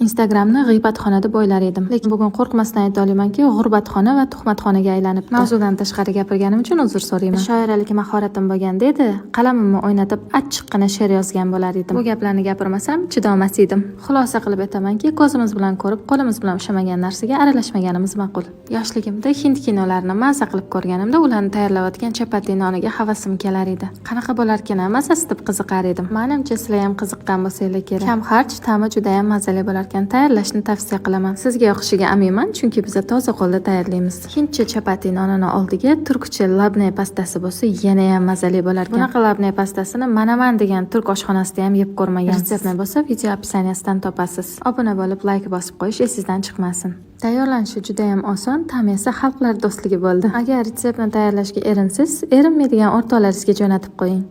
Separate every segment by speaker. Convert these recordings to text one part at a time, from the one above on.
Speaker 1: Instagramni g'iybatxona deb o'ylar edim, lekin bugun qo'rqmasdan ayta olamanki, g'urbatxona va tuhmatxonaga aylanibdi. Mavzudan tashqari gapirganim uchun uzr so'rayman. Shoiralik mahoratim bo'lganda edi, qalamimni o'ynatib achchiqqina she'r yozgan bo'lar edim. Bu gaplarni gapirmasam chidamas edim. Xulosa qilib aytamanki, ko'zimiz bilan ko'rib, qo'limiz bilan ushlamagan narsaga aralashmaganimiz ma'qul. Yoshligimda hind kinolarini maza qilib ko'rganimda, ularni tayyorlayotgan chapati noniga havasim kelar edi. Qanaqa bo'larkan, mazasi deb qiziqar edim. Menimcha sizlar ham qiziqqan bo'lsanglar kerak. Kam xarj, ta'mi juda ham mazali bo'lar. Tayyorlashni tavsiya qilaman. Sizga yoqishiga aminman, chunki biz toza qo'lda tayyorlaymiz. Hindcha chapati nonini oldiga turkcha labnay pastasi bo'lsa, yana ham mazali bo'lar ekan. Bunaqa labnay pastasini Manaman degan turk oshxonasida ham yeb ko'rmagansiz. Retseptni bo'lsa, video opsioniyasidan topasiz. Obuna bo'lib, like bosib qo'yish esingizdan chiqmasin. Tayyorlanishi juda ham oson, ta'mi esa xalqlar do'stligi bo'ldi. Agar retseptni tayyorlashga erinsiz, erinmaydigan o'rtoqlaringizga jo'natib qo'ying.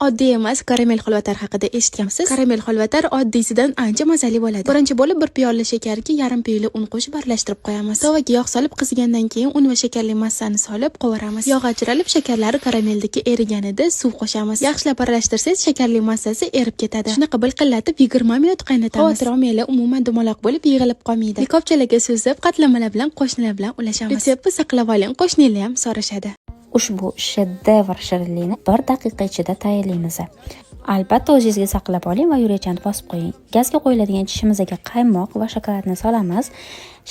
Speaker 2: Oddiy emas karamel xulvatar haqida eshitgansiz? Karamel xulvatar oddiysidan ancha mazali bo'ladi. Birinchi bo'lib bir piyola shakarga yarim piyola un qo'shib aralashtirib qo'yamiz. Tovaga yog' solib qizigandan keyin un va shakarli massani solib qovuramiz. Yog' ajralib shakarlari karameldagi eriganida suv qo'shamiz. Yaxshilab aralashtirsangiz shakarli massasi erib ketadi. Shunaqa bilqillatib 20 minut qaynatamiz. Xavotir umuman dumaloq bo'lib yig'ilib qolmaydi. Likopchalarga suzib, qatlamalar bilan qo'shnilar bilan ulashamiz. Retseptni saqlab oling, qo'shnilar ham so'rashadi.
Speaker 3: Ushbu shedevr shirinlikni 1 daqiqa ichida tayyorlaymiz. Albatta o'zingizga saqlab oling va yurechanni bosib qo'ying. Gazga qo'yiladigan idishimizga qaymoq va shokoladni solamiz.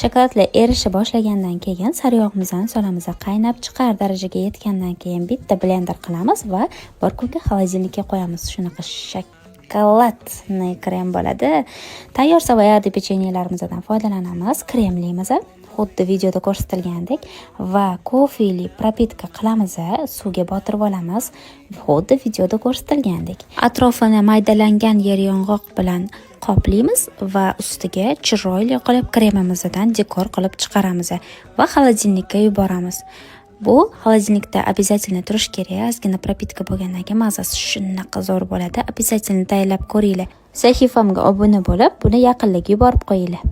Speaker 3: Shokoladlar erishib boshlagandan keyin sariyog'imizni solamiz. Qaynab chiqar darajaga yetgandan keyin bitta blender qilamiz va bir kunga xolodilnikka qo'yamiz. Shunaqa shokoladni krem bo'ladi. Tayyor so'yardi pecheniyelarimizdan foydalanamiz, kremlaymiz. Xuddi videoda ko'rsatilgandek va kofeli propitka qilamiz, suvga botirib olamiz. Xuddi videoda ko'rsatilgandek. Atrofini maydalangan yer yong'oq bilan qoplaymiz va ustiga chiroyli qilib kremimizdan dekor qilib chiqaramiz va xolodilnikka yuboramiz. Bu xolodilnikda обязательно turish kerak. Ozgina propitka bo'lgandan keyin mazasi shunaqa zo'r bo'ladi. Обязательно tayyorlab ko'ringlar. Sahifamga obuna bo'lib, buni yaqinlarga yuborib qo'yinglar.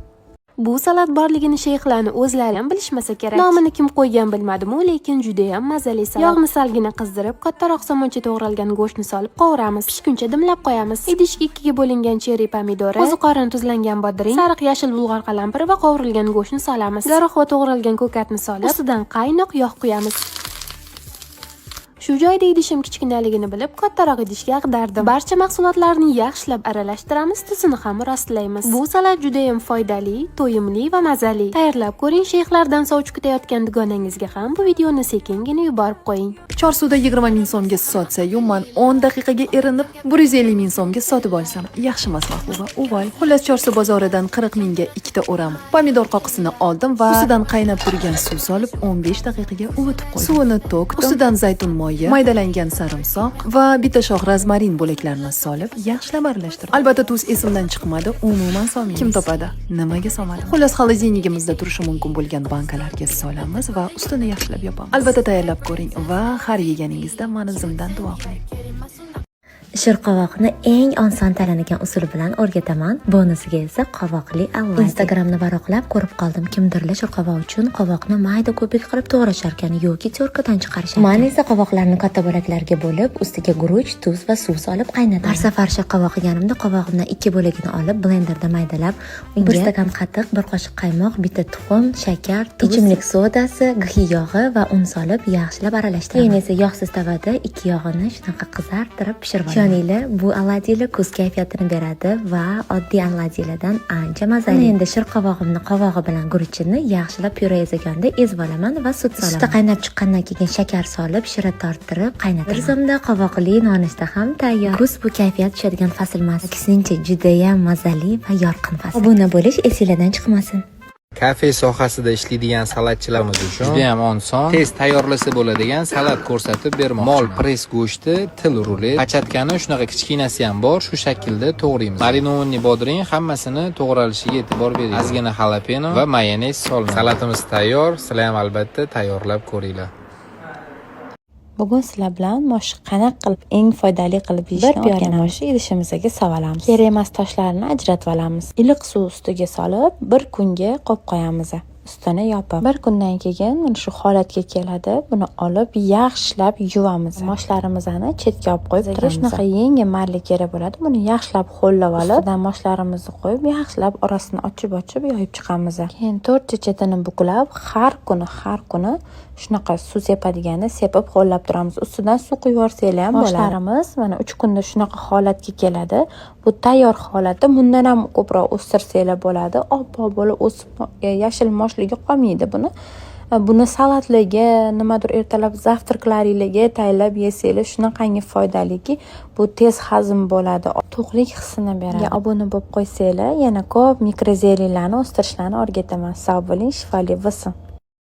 Speaker 4: Bu salat borligini shayxlarni o'zlari ham bilishmasa kerak. Nomini kim qo'ygan bilmadim-u, lekin juda ham mazali salat. Yog'ni salgina qizdirib, kattaroq somoncha to'g'ralgan go'shtni solib qovuramiz. Pishguncha dimlab qo'yamiz. Idishga 2 ga bo'lingan cheri pomidori, o'zi qorin tuzlangan bodring, sariq yashil bulg'or qalampiri va qovurilgan go'shtni solamiz. Garoq va to'g'ralgan ko'katni solib, ustidan qaynoq yog' quyamiz. Shu joyda idishim kichkinaligini bilib, kattaroq idishga ag'dardim. Barcha mahsulotlarni yaxshilab aralashtiramiz, tuzini ham rostlaymiz. Bu salat juda ham foydali, to'yimli va mazali. Tayyorlab ko'ring, shayxlardan sovchi kutayotgan dugonangizga ham bu videoni sekingina yuborib qo'ying.
Speaker 5: Chorsuvda 20 ming so'mga sotsa-yu, men 10 daqiqaga erinib 150 ming so'mga sotib olsam, yaxshimas mahbuba. Voy, xullas Chorsu bozoridan 40 mingga ikkita o'ram. Pomidor qoqisini oldim va ustidan qaynab turgan suv solib 15 daqiqaga uvitib qo'ydim. Suvini to'kdim. Ustidan zaytun moyi, maydalangan sarimsoq va bitta shox rozmarin bo'laklarini solib yaxshilab aralashtirdim. Albatta tuz esimdan chiqmadi, umuman solmaymiz. Kim topadi? Nimaga solmadim? Xullas xolodilnigimizda turishi mumkin bo'lgan bankalarga solamiz va ustini yaxshilab yopamiz. Albatta tayyorlab ko'ring va har yeganingizda meni zimdan duo qiling.
Speaker 6: Shirqovoqni eng oson talanadigan usul bilan o'rgataman. Bonusiga esa qovoqli alvaz. Instagramni varaqlab ko'rib qoldim. Kimdirlar shirqovoq uchun qovoqni mayda kubik qilib to'g'rashar ekan yoki terkadan chiqarishar. Men esa qovoqlarni katta bo'laklarga bo'lib, ustiga guruch, tuz va suv solib qaynataman. Har safar shirqovoq yeganimda qovog'imdan 2 bo'lagini olib blenderda maydalab, unga 1 stakan qatiq, 1 qoshiq qaymoq, bitta tuxum, shakar, ichimlik sodasi, ghi yog'i va un solib yaxshilab aralashtiraman. Keyin esa yog'siz tavada 2 yog'ini shunaqa qizartirib pishirib olaman. Bu oladiylar kuz kayfiyatini beradi va oddiy oladiylardan ancha mazali. Endi shirqovog'imni qovog'i bilan guruchini yaxshilab pyure ezaganda ezib olaman va sut solaman. Sutda qaynab chiqqandan keyin shakar solib, shira torttirib qaynataman. Bir zumda qovoqli nonushta ham tayyor. Kuz bu kayfiyat tushadigan fasl emas, aksincha juda ham mazali va yorqin fasl. Obuna bo'lish esingizdan chiqmasin.
Speaker 7: Kafe sohasida ishlaydigan salatchilarimiz uchun juda ham oson, tez tayyorlasa bo'ladigan salat ko'rsatib bermoqchiman. Mol press go'shti, til rulet, pachatkani shunaqa kichkinasi ham bor, shu shaklda to'g'raymiz. Marinovanniy bodring hammasini to'g'ralishiga e'tibor bering. Ozgina jalapeno va mayonez solamiz. Salatimiz tayyor, sizlar ham albatta tayyorlab ko'ringlar.
Speaker 3: Bugun sizlar bilan moshni qanaqa qilib eng foydali qilib yeyishni o'rganamiz. Idishimizga solamiz. Kerak emas toshlarni ajratib olamiz. Iliq suv ustiga solib 1 kunga qo'yib qo'yamiz.
Speaker 8: ustini yopib. Bir kundan keyin mana shu holatga keladi. Buni olib yaxshilab yuvamiz. Moshlarimizni chetga olib qo'yib turamiz. Shunaqa yengil marli kerak bo'ladi. Buni yaxshilab ho'llab olib, ustidan moshlarimizni qo'yib, yaxshilab orasini ochib yoyib chiqamiz. Keyin 4 chetini buklab, har kuni shunaqa suv sepadiganda sepib ho'llab turamiz. Ustidan suv quyib yuborsanglar ham bo'ladi. Moshlarimiz mana 3 kunda shunaqa holatga keladi. Bu tayyor holati. Bundan ham ko'proq o'stirsanglar bo'ladi. Oppoq bo'lib o'sib yashil moshligi qolmaydi buni. Buni salatlarga, nimadir ertalab zavtraklaringlarga tayyorlab yesanglar shunaqangi foydaliki, bu tez hazm bo'ladi. To'qlik hissini beradi. Obuna bo'lib qo'ysanglar, yana ko'p mikrozelilarni o'stirishlarni o'rgataman. Sog' bo'ling, shifoli bo'lsin.